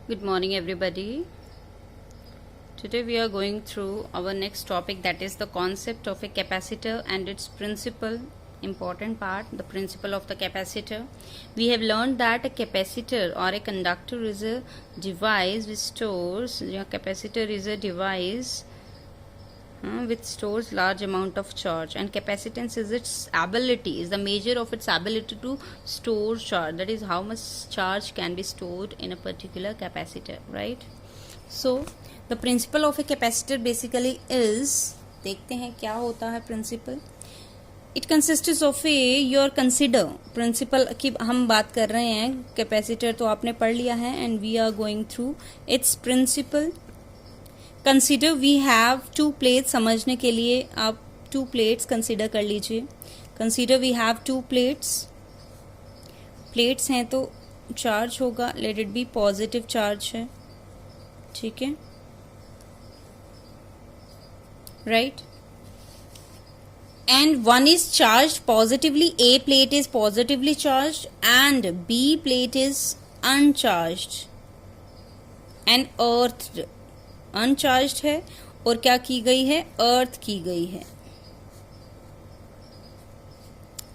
Good morning, everybody. Today we are going through our next topic, that is the concept of a capacitor and its principle. Important part, the principle of the capacitor. We have learned that a capacitor or a conductor is a device which stores, capacitor is a device which stores large amount of charge, and capacitance is its ability, is the measure of its ability to store charge, that is how much charge can be stored in a particular capacitor, right? So the principle of a capacitor basically is, देखते हैं क्या होता है principle. It consists of a, your consider principle की हम बात कर रहे हैं. कैपेसिटर तो आपने पढ़ लिया है and we are going through its principle. Consider we have two plates, समझने के लिए आप टू प्लेट्स कंसिडर कर लीजिए. Consider we have two plates. Plates हैं तो चार्ज होगा, let it be positive charge है, ठीक है, right. And one is charge positively, A plate is positively charge and B plate is uncharged and earth uncharged है और क्या की गई है, अर्थ की गई है,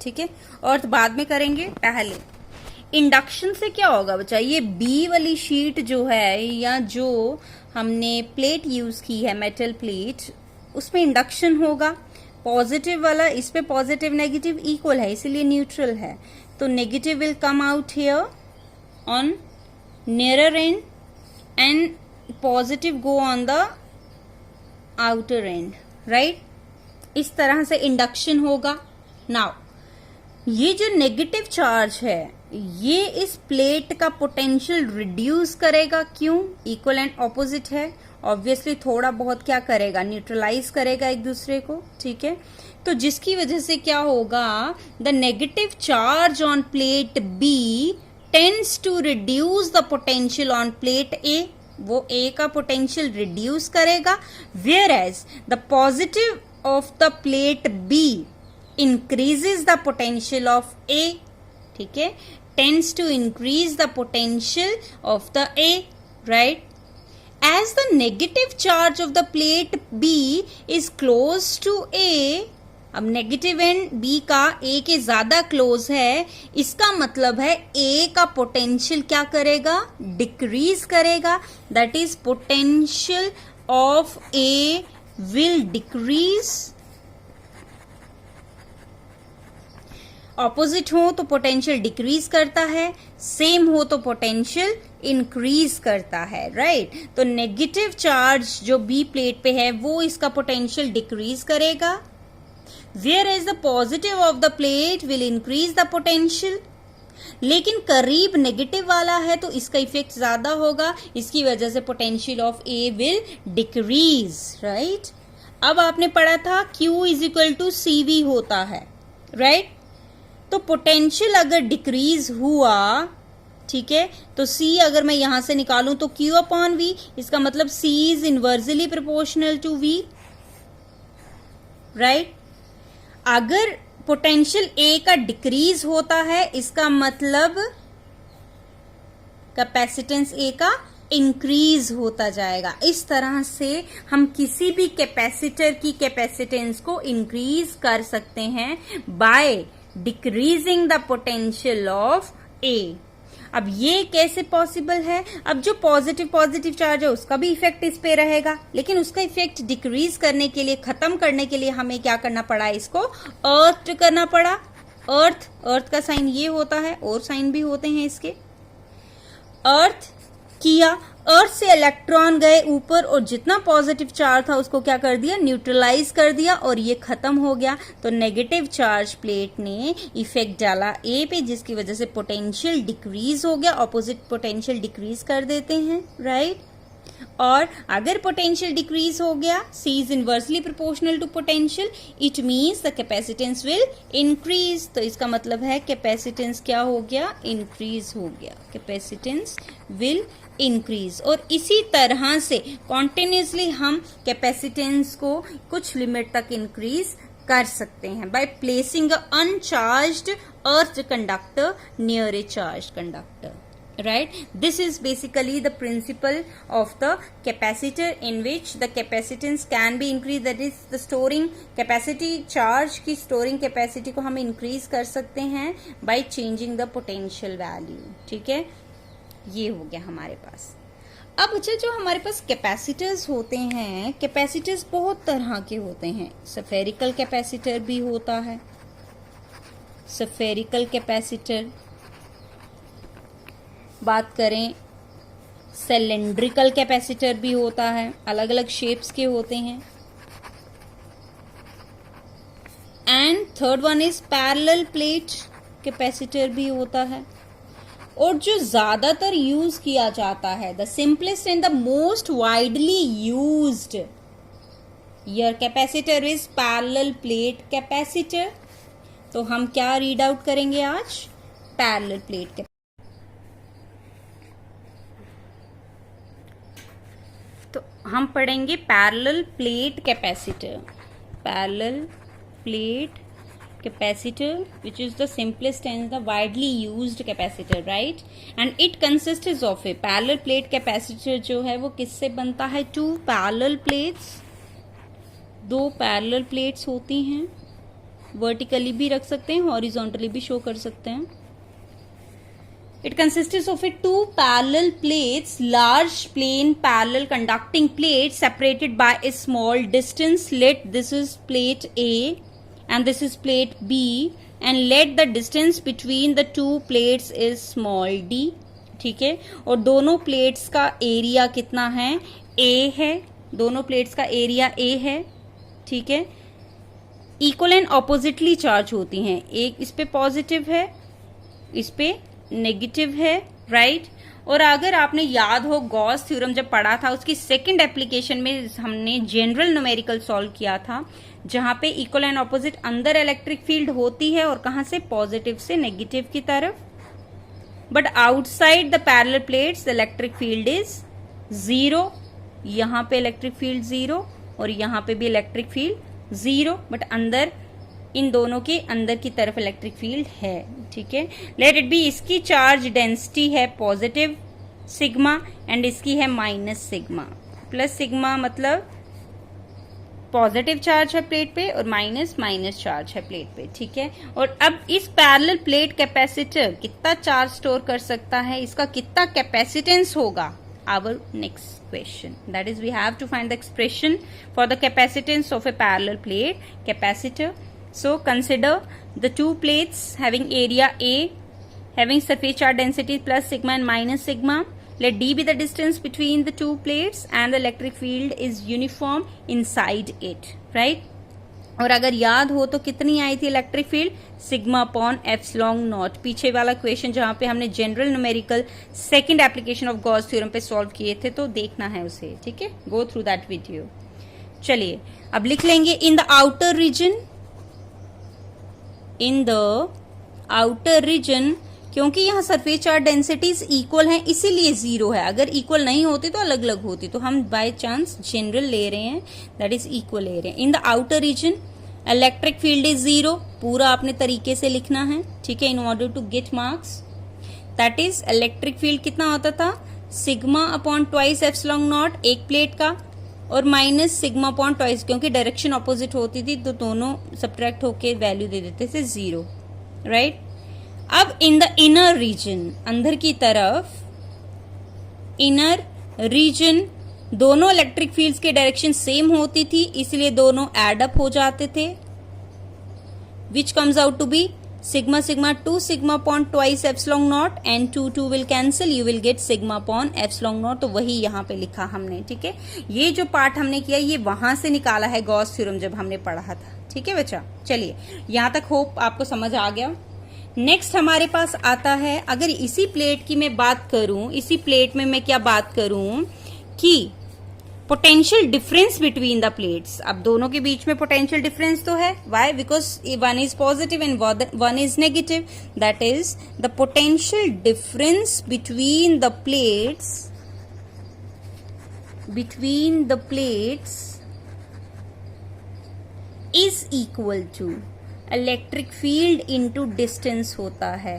ठीक है. अर्थ बाद में करेंगे, पहले इंडक्शन से क्या होगा बच्चा, ये बी वाली शीट जो है या जो हमने प्लेट यूज की है, मेटल प्लेट, उसमें इंडक्शन होगा. पॉजिटिव वाला, इस पे पॉजिटिव नेगेटिव इक्वल है इसलिए न्यूट्रल है, तो negative will come out here on nearer and and positive go on the outer and, right. इस तरह से इंडक्शन होगा. नाउ ये जो नेगेटिव चार्ज है ये इस प्लेट का पोटेंशियल रिड्यूस करेगा. क्यों? इक्वल एंड ऑपोजिट है, ऑब्वियसली थोड़ा बहुत क्या करेगा, न्यूट्रलाइज करेगा एक दूसरे को, ठीक है. तो जिसकी वजह से क्या होगा, the negative charge on plate B tends to reduce the potential on plate A, वो ए का पोटेंशियल रिड्यूस करेगा. Whereas the positive of the plate B increases the potential of A, ठीक है, tends to increase the potential of the A, right. As the negative charge of the plate B is close to A, अब negative and B का ए के ज्यादा close है, इसका मतलब है ए का पोटेंशियल क्या करेगा, डिक्रीज करेगा. That is potential of A will decrease. Opposite हो तो पोटेंशियल डिक्रीज करता है, सेम हो तो पोटेंशियल इंक्रीज करता है, राइट. तो नेगेटिव चार्ज जो बी प्लेट पे है वो इसका पोटेंशियल डिक्रीज करेगा, whereas the positive of the plate will increase the potential. लेकिन करीब नेगेटिव वाला है तो इसका इफेक्ट ज्यादा होगा, इसकी वजह से potential of A will decrease, right. अब आपने पढ़ा था Q is equal to CV होता है, राइट. तो पोटेंशियल अगर डिक्रीज हुआ, ठीक है, तो C अगर मैं यहां से निकालूं तो Q अपॉन V, इसका मतलब C is inversely proportional to V, right. अगर पोटेंशियल ए का डिक्रीज होता है इसका मतलब कैपेसिटेंस ए का इंक्रीज होता जाएगा. इस तरह से हम किसी भी कैपेसिटर की कैपेसिटेंस को इंक्रीज कर सकते हैं by decreasing the potential of A. अब ये कैसे पॉसिबल है, अब जो पॉजिटिव चार्ज है उसका भी इफेक्ट इस पे रहेगा, लेकिन उसका इफेक्ट डिक्रीज करने के लिए, खत्म करने के लिए हमें क्या करना पड़ा, इसको अर्थ करना पड़ा. अर्थ का साइन ये होता है, और साइन भी होते हैं इसके. अर्थ किया, अर्थ से इलेक्ट्रॉन गए ऊपर और जितना पॉजिटिव चार्ज था उसको क्या कर दिया, न्यूट्रलाइज कर दिया और ये खत्म हो गया. तो नेगेटिव चार्ज प्लेट ने इफेक्ट डाला ए पे, जिसकी वजह से पोटेंशियल डिक्रीज हो गया. ऑपोजिट पोटेंशियल डिक्रीज कर देते हैं, राइट. और अगर पोटेंशियल डिक्रीज हो गया, C is inversely proportional to potential, it means the capacitance will increase. तो इसका मतलब है कैपेसिटेंस क्या हो गया, इंक्रीज हो गया, कैपेसिटेंस विल इंक्रीज. और इसी तरह से कॉन्टिन्यूसली हम कैपेसिटेंस को कुछ लिमिट तक इंक्रीज कर सकते हैं by placing a uncharged earth conductor near A charge conductor. right? This is basically the principle of the capacitor in which the capacitance can be increased, that is the storing capacity, charge की storing capacity को हम increase कर सकते हैं by changing the potential value. ठीक है, ये हो गया हमारे पास. अब अच्छा, जो हमारे पास कैपेसिटर्स होते हैं, कैपेसिटर्स बहुत तरह के होते हैं. स्फेरिकल कैपेसिटर भी होता है, स्फेरिकल कैपेसिटर. बात करें सिलेंड्रिकल कैपेसिटर भी होता है, अलग अलग शेप्स के होते हैं. And third one is parallel plate capacitor भी होता है. और जो ज्यादातर यूज किया जाता है, the simplest and the most widely used your capacitor is parallel plate capacitor. तो हम क्या रीड आउट करेंगे आज? Parallel plate capacitor. तो हम पढ़ेंगे parallel plate capacitor. Parallel plate capacitor, which is the simplest and the widely used capacitor, right? And it consists of a parallel plate capacitor. जो है वो किससे बनता है? two parallel plates, दो parallel plates होती हैं. vertically भी रख सकते हैं, horizontally भी show कर सकते हैं. It consists of a two parallel plates, large plane parallel conducting plates separated by a small distance. Let this is plate A and this is plate B, and let the distance between the two plates is small d. ठीक है, और दोनों plates का area कितना है? A है. दोनों plates का एरिया A है. ठीक है, इक्वल एंड ऑपोजिटली चार्ज होती हैं. एक इस पे पॉजिटिव है, इस पे नेगेटिव है, राइट? और अगर आपने याद हो गॉस थ्योरम जब पढ़ा था, उसकी सेकंड एप्लीकेशन में हमने जनरल न्यूमेरिकल सॉल्व किया था, जहां पे इक्वल एंड ऑपोजिट अंदर इलेक्ट्रिक फील्ड होती है, और कहां से? पॉजिटिव से नेगेटिव की तरफ. But outside the parallel plates electric field is zero. यहां पे इलेक्ट्रिक फील्ड जीरो और यहां पे भी इलेक्ट्रिक फील्ड जीरो, बट अंदर इन दोनों के अंदर की तरफ इलेक्ट्रिक फील्ड है. ठीक है, लेट इट बी. इसकी चार्ज डेंसिटी है पॉजिटिव सिग्मा एंड इसकी है माइनस सिग्मा. प्लस सिग्मा मतलब पॉजिटिव चार्ज है प्लेट पे और माइनस चार्ज है प्लेट पे. ठीक है, और अब इस पैरेलल प्लेट कैपेसिटर कितना चार्ज स्टोर कर सकता है, इसका कितना कैपेसिटेंस होगा? Our next question, that is we have to find the expression for the capacitance of a parallel plate capacitor. So consider the two plates having area A, having surface charge density plus sigma and minus sigma. Let d be the distance between the two plates and the electric field is uniform inside it, right? और अगर याद हो तो कितनी आई थी electric field? Sigma upon epsilon not. पीछे वाला question जहां पे हमने general numerical second application of Gauss theorem पे सॉल्व किए थे, तो देखना है उसे. ठीक है, गो थ्रू दैट वीडियो. चलिए अब लिख लेंगे in the outer region. In the outer region, क्योंकि यहाँ सरफेस चार्ज डेंसिटीज इक्वल हैं इसीलिए जीरो है. अगर इक्वल नहीं होती तो अलग अलग होती, तो हम बाय चांस जनरल ले रहे हैं, दैट इज इक्वल ले रहे हैं. In the outer region electric field is zero. पूरा अपने तरीके से लिखना है. ठीक है, in order to get marks. That is electric field कितना होता था? Sigma upon twice epsilon naught एक प्लेट का, और माइनस सिग्मा अपॉन ट्वाइस, क्योंकि डायरेक्शन ऑपोजिट होती थी तो दोनों सब्ट्रैक्ट होके वैल्यू दे देते थे जीरो, राइट? अब इन द इनर रीजन, अंदर की तरफ, इनर रीजन दोनों इलेक्ट्रिक फील्ड्स के डायरेक्शन सेम होती थी, इसलिए दोनों एड अप हो जाते थे, which comes out to be sigma sigma 2 sigma upon twice epsilon naught and 2 will cancel, you will get sigma upon epsilon naught. तो वही यहाँ पे लिखा हमने. ठीक है, ये जो पार्ट हमने किया ये वहां से निकाला है गॉस थ्योरम जब हमने पढ़ा था. ठीक है बच्चा, चलिए यहाँ तक होप आपको समझ आ गया. नेक्स्ट हमारे पास आता है, अगर इसी प्लेट की मैं बात करूं, इसी प्लेट में मैं क्या बात करूं कि potential difference between the plates. अब दोनों के बीच में पोटेंशियल डिफरेंस तो है. Why? Because one is positive and one is negative. That is the potential difference between the plates is equal to electric field into distance होता है.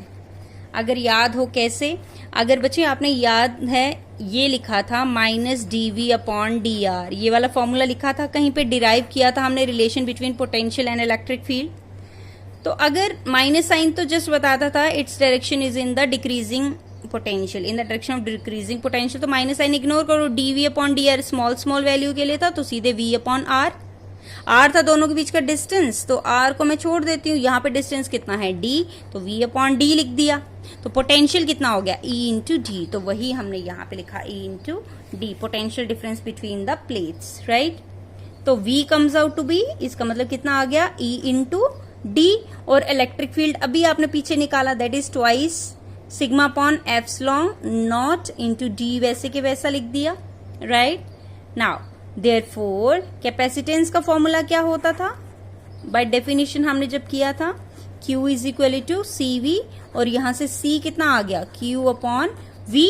अगर याद हो कैसे, अगर बच्चे आपने याद है ये लिखा था माइनस dv अपॉन dr, ये वाला फॉर्मूला लिखा था, कहीं पे डिराइव किया था हमने relation between potential and electric field. तो अगर माइनस साइन तो जस्ट बताता था its direction is in the decreasing potential, in the direction of decreasing potential, तो माइनस साइन इग्नोर करो, dv upon dr small small value के लिए था तो सीधे v अपॉन r, r था दोनों के बीच का डिस्टेंस, तो r को मैं छोड़ देती हूँ, यहाँ पे डिस्टेंस कितना है d, तो v अपॉन d लिख दिया, तो पोटेंशियल कितना हो गया E इंटू डी, तो वही हमने यहाँ पे लिखा E into D, potential difference between the plates, right. तो V comes out to be, इसका मतलब कितना आ गया E इंटू डी, और इलेक्ट्रिक फील्ड अभी आपने पीछे निकाला that is twice sigma upon epsilon naught into D, वैसे के वैसा लिख दिया, राइट। नाउ देयरफॉर कैपेसिटेंस का फॉर्मूला क्या होता था, बाय डेफिनेशन हमने जब किया था Q is equal to CV, और यहां से C कितना आ गया Q upon V,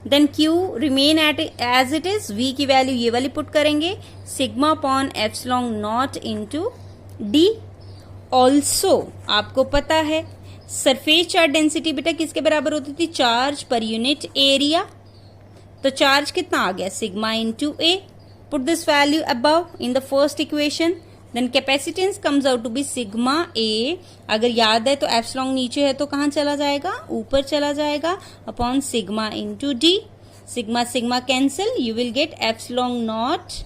then Q remain at as it is, V की वैल्यू ये वाली पुट करेंगे, sigma upon epsilon naught into D. Also आपको पता है सरफेस चार्ज डेंसिटी बेटा किसके बराबर होती थी, चार्ज पर यूनिट एरिया, तो चार्ज कितना आ गया sigma into A, put this value above in the first equation, then capacitance comes out to be sigma A, अगर याद है तो एप्सिलॉन नीचे है तो कहाँ चला जाएगा, ऊपर चला जाएगा, upon sigma into D, sigma sigma cancel, you will get epsilon naught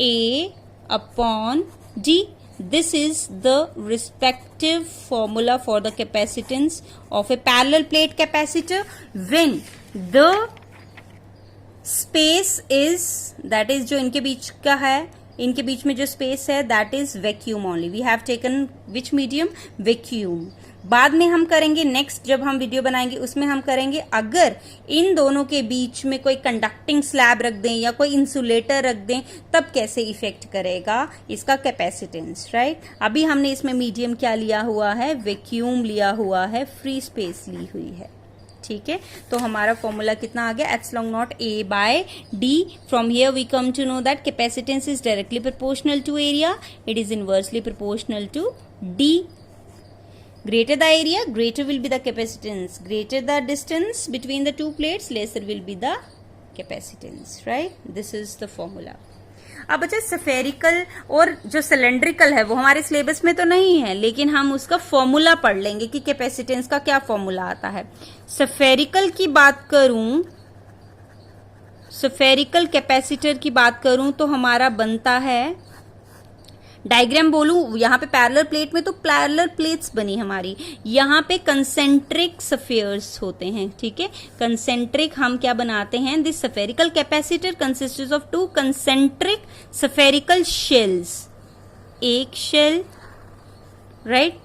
A upon D. This is the respective formula for the capacitance of a parallel plate capacitor when the space is, that is जो इनके बीच का है, इनके बीच में जो space है that is vacuum only, we have taken which medium, vacuum. बाद में हम करेंगे नेक्स्ट जब हम वीडियो बनाएंगे उसमें हम करेंगे अगर इन दोनों के बीच में कोई कंडक्टिंग स्लैब रख दें या कोई इंसुलेटर रख दें तब कैसे इफेक्ट करेगा इसका कैपेसिटेंस, राइट। अभी हमने इसमें मीडियम क्या लिया हुआ है, वैक्यूम लिया हुआ है, फ्री स्पेस ली हुई है, ठीक है। तो हमारा फॉर्मूला कितना आ गया, epsilon naught A by D. From here we come to know that capacitance is directly proportional to area, it is inversely proportional to D. Greater the area, greater will be the capacitance. Greater the distance between the two plates, lesser will be the capacitance, right? This is the formula. अब बच्चे spherical और जो cylindrical है वो हमारे syllabus में तो नहीं है, लेकिन हम उसका फॉर्मूला पढ़ लेंगे कि कैपेसिटेंस का क्या फॉर्मूला आता है। स्फेरिकल की बात करूं, स्फेरिकल कैपेसिटर की बात करूं तो हमारा बनता है, डायग्राम बोलूं यहाँ पे पैरेलल प्लेट में तो पैरेलल प्लेट्स बनी हमारी, यहाँ पे कंसेंट्रिक स्फीयर्स होते हैं, ठीक है। कंसेंट्रिक हम क्या बनाते हैं, this spherical capacitor consists of two concentric spherical shells, एक शेल राइट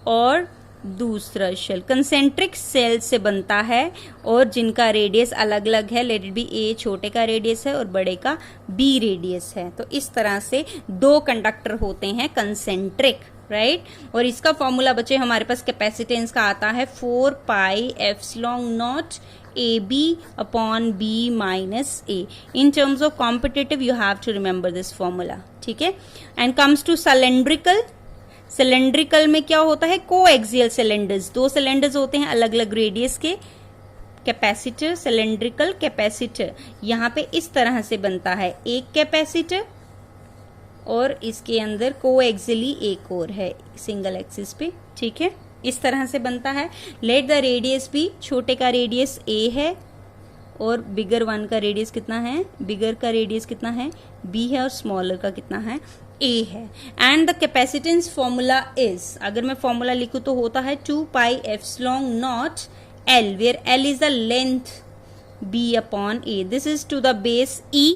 और दूसरा शेल कंसेंट्रिक सेल से बनता है और जिनका रेडियस अलग अलग है, लेट इट बी ए छोटे का रेडियस है और बड़े का बी रेडियस है। तो इस तरह से दो कंडक्टर होते हैं कंसेंट्रिक, राइट। और इसका फॉर्मूला बच्चे हमारे पास कैपेसिटेंस का आता है 4 pi epsilon naught A B upon B minus A. In terms of competitive you have to remember this formula, ठीक है। And comes to cylindrical, cylindrical में क्या होता है, कोएक्सियल सिलेंडर्स, दो सिलेंडर्स होते हैं अलग अलग रेडियस के, कैपेसिटर सिलेंड्रिकल कैपेसिटर यहाँ पे इस तरह से बनता है, एक कैपेसिटर और इसके अंदर कोएक्सियली एक और है सिंगल एक्सिस पे, ठीक है, इस तरह से बनता है। लेट द रेडियस बी, छोटे का रेडियस ए है और बिगर वन का रेडियस कितना है, बिगर का रेडियस कितना है बी है और स्मॉलर का कितना है ए है। And the capacitance formula is, अगर मैं फॉर्मूला लिखूं तो होता है 2 pi epsilon naught L, where L is the length B upon A, this is to the base E,